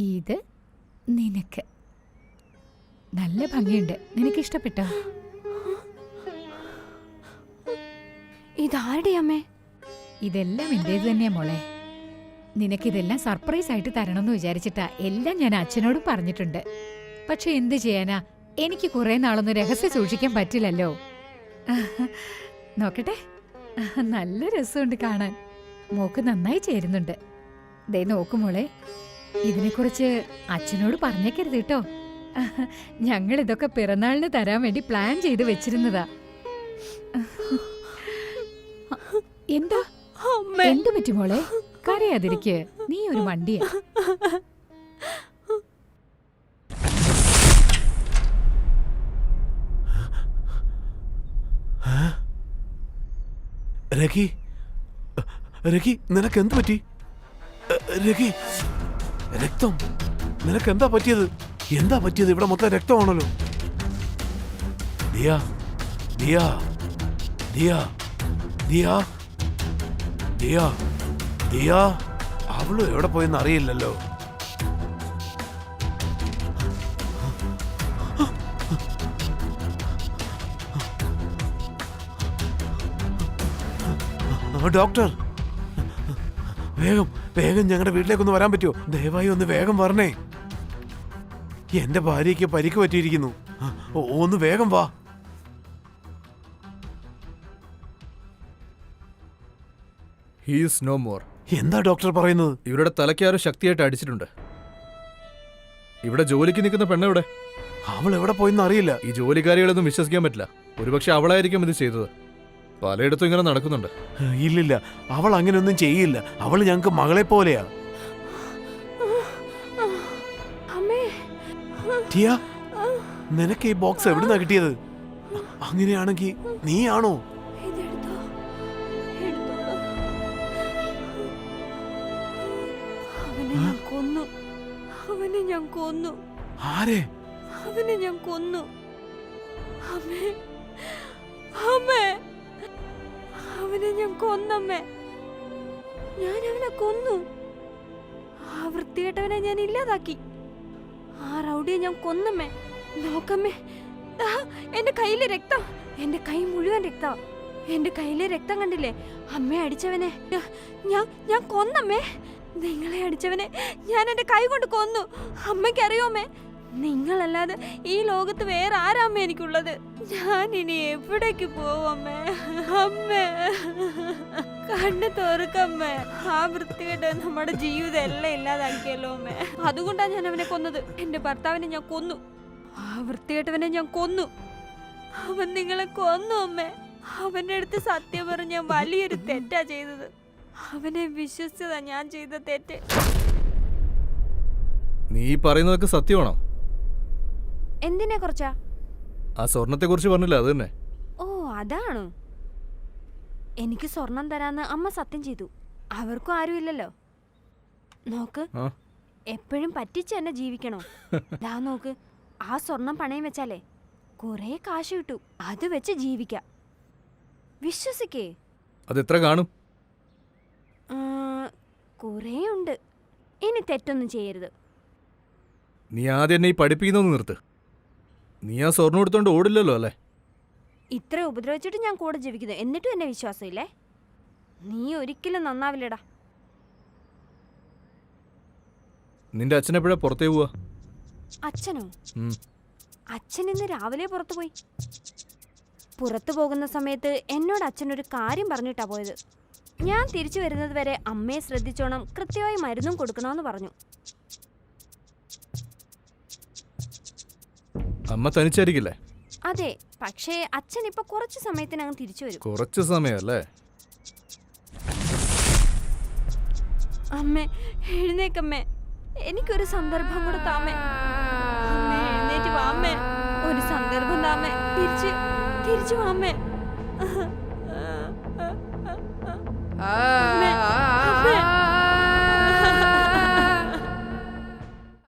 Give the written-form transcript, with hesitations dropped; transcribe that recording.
ഇത് നിനക്ക്. നല്ല ഭംഗിയുണ്ട്. നിനക്ക് ഇഷ്ടപ്പെട്ടോ? ഇതാരുടെ അമ്മേ? ഇതെല്ലാം എന്റേത് തന്നെയാ മോളെ. നിനക്കിതെല്ലാം സർപ്രൈസ് ആയിട്ട് തരണമെന്ന് വിചാരിച്ചിട്ടാ എല്ലാം ഞാൻ അച്ഛനോടും പറഞ്ഞിട്ടുണ്ട്. പക്ഷെ എന്ത് ചെയ്യാനാ, എനിക്ക് കുറെ നാളൊന്നും രഹസ്യം സൂക്ഷിക്കാൻ പറ്റില്ലല്ലോ. നോക്കട്ടെ, നല്ല രസമുണ്ട് കാണാൻ. മോക്ക് നന്നായി ചേരുന്നുണ്ട്. ദേ നോക്കുമോളെ, ഇതിനെക്കുറിച്ച് അച്ഛനോട് പറഞ്ഞേക്കരുത് കേട്ടോ. ഞങ്ങൾ ഇതൊക്കെ പിറന്നാളിന് തരാൻ വേണ്ടി പ്ലാൻ ചെയ്ത് വെച്ചിരുന്നതാ. എന്താ എന്തു പറ്റി മോളെ? കരയാതിരിക്ക്, നീ ഒരു മണ്ടിയാ. രഘി, രഘി, നിനക്ക് എന്ത് പറ്റി? രഘി, രക്തം. നിനക്ക് എന്താ പറ്റിയത്? എന്താ പറ്റിയത്? ഇവിടെ മൊത്തം രക്തമാണല്ലോ. ദിയ, ദിയ, ദിയ, ദിയ, ദിയ, ദിയ, അവള് എവിടെ പോയെന്ന് അറിയില്ലല്ലോ. ഡോക്ടർ, വേഗം വേഗം ഞങ്ങളുടെ വീട്ടിലേക്കൊന്ന് വരാൻ പറ്റുമോ? ദയവായി ഒന്ന് വേഗം വരണേ. എന്റെ ഭാര്യയ്ക്ക് പരിക്ക് പറ്റിയിരിക്കുന്നു. ഒന്ന് വേഗം വാ. He is no more. എന്താ ഡോക്ടർ പറയുന്നത്? ഇവരുടെ തലയ്ക്കാരോ ശക്തിയായിട്ട് അടിച്ചിട്ടുണ്ട്. ഇവിടെ ജോലിക്ക് നിൽക്കുന്ന പെണ്ണെവിടെ? അവൾ എവിടെ പോയെന്ന് അറിയില്ല. ഈ ജോലിക്കാരികളൊന്നും വിശ്വസിക്കാൻ പറ്റില്ല. ഒരുപക്ഷെ അവളായിരിക്കും ഇത് ചെയ്തത്. പലയിടത്തും ഇങ്ങനെ നടക്കുന്നുണ്ട്. ഇല്ലില്ല, അവൾ അങ്ങനെയൊന്നും ചെയ്യില്ല. അവൾ ഞങ്ങൾക്ക് മകളെ പോലെയാ. ടിയ, നിനക്ക് ഈ ബോക്സ് എവിടുന്നാ കിട്ടിയത്? അങ്ങനെയാണെങ്കിൽ നീയാണോ? അവനെ ഞാൻ കൊന്നു. ആരെ? അവനെ ഞാൻ കൊന്നു. അമ്മേ, അമ്മേ, അവനെ ഞാൻ കൊന്നമ്മേ. ഞാൻ അവനെ കൊന്നു. ആ വൃത്തികെട്ടവനെ ഞാൻ ഇല്ലാതാക്കി. ആ റൗഡിയെ ഞാൻ കൊന്നമ്മേ. നോക്കമ്മേ, എന്റെ കയ്യിലെ രക്തം. എന്റെ കൈ മുഴുവൻ രക്തം. എന്റെ കയ്യിലെ രക്തം കണ്ടില്ലേ? അമ്മയെ അടിച്ചവനെ ഞാൻ കൊന്നമ്മേ. നിങ്ങളെ അടിച്ചവനെ ഞാൻ എന്റെ കൈ കൊണ്ട് കൊന്നു. അമ്മയ്ക്ക് അറിയോമേ? നിങ്ങളല്ലാതെ ഈ ലോകത്ത് വേറെ ആരാമ്മ എനിക്കുള്ളത്? ഞാൻ ഇനി എവിടേക്ക് പോവമ്മേ? അമ്മേ, കണ്ണ് തുറക്കമ്മേ. ആ വൃത്തികെട്ട നമ്മുടെ ജീവിതം എല്ലാം ഇല്ലാതാക്കിയല്ലോ അമ്മേ. അതുകൊണ്ടാണ് ഞാൻ അവനെ കൊന്നത്. എന്റെ ഭർത്താവിനെ ഞാൻ കൊന്നു. ആ വൃത്തികെട്ടവനെ ഞാൻ കൊന്നു. അവൻ നിങ്ങളെ കൊന്നു അമ്മേ. അവന്റെ അടുത്ത് സത്യം പറഞ്ഞ് ഞാൻ വലിയൊരു തെറ്റാ ചെയ്തത്. അവനെ വിശ്വസിച്ചതാ ഞാൻ ചെയ്ത തെറ്റ്. നീ പറയുന്നതൊക്കെ സത്യമാണോ? എന്തിനെ കുറിച്ചാ? ആ സ്വർണത്തെ കുറിച്ച് പറഞ്ഞില്ല, അത് തന്നെ. ഓ, അതാണോ? എനിക്ക് സ്വർണം തരാന്ന് അമ്മ സത്യം ചെയ്തു. അവർക്കും ആരും ഇല്ലല്ലോ. നോക്ക്, എപ്പോഴും പറ്റിച്ച് എന്നെ ജീവിക്കണോ? ദാ നോക്ക്, ആ സ്വർണം പണയം വെച്ചാലേ കുറെ കാശ് കിട്ടും. അത് വെച്ച് ജീവിക്കാം. വിശ്വസിക്കേ. അതെത്ര കാണും? കുറേ ഉണ്ട്. ഇനി തെറ്റൊന്നും ചെയ്യരുത്. നീ ആദ്യം എന്നെ ഈ പഠിപ്പിക്കുന്നൊന്ന് നിർത്ത്. നീ ആ സ്വർണ്ണം എടുത്തോണ്ട് ഓടില്ലല്ലോ അല്ലേ? ഇത്ര ഉപദ്രവിച്ചിട്ട് ഞാൻ കൂടെ ജീവിക്കുന്നു, എന്നിട്ടും എന്നെ വിശ്വാസമില്ലേ? നീ ഒരിക്കലും നന്നാവില്ലടാ. നിന്റെ അച്ഛൻ എപ്പോഴാ പുറത്തേ പോവാ? അച്ഛനോ? അച്ഛൻ ഇന്ന് രാവിലെ പുറത്തു പോയി. പുറത്തു പോകുന്ന സമയത്ത് എന്നോട് അച്ഛനൊരു കാര്യം പറഞ്ഞിട്ടാ പോയത്. ഞാൻ തിരിച്ചു വരുന്നത് വരെ അമ്മയെ ശ്രദ്ധിച്ചോണം, കൃത്യമായി മരുന്നും കൊടുക്കണമെന്ന് പറഞ്ഞു. അമ്മ തനിച്ചായിരിക്കില്ലേ? അതെ, പക്ഷേ അച്ഛൻ ഇപ്പൊ കുറച്ചു സമയത്തിനകം തിരിച്ചു വരും. കുറച്ചു സമയമല്ലേ? അമ്മേ, എഴുന്നേക്കമ്മേ. എനിക്കൊരു സന്ദർഭം കൂടെ താമേ. അമ്മേ, എഴുന്നേറ്റ് വാമ്മേ. ഒരു സന്ദർഭം താമേ. തിരിച്ചു വാമ്മേ. അമ്മേ,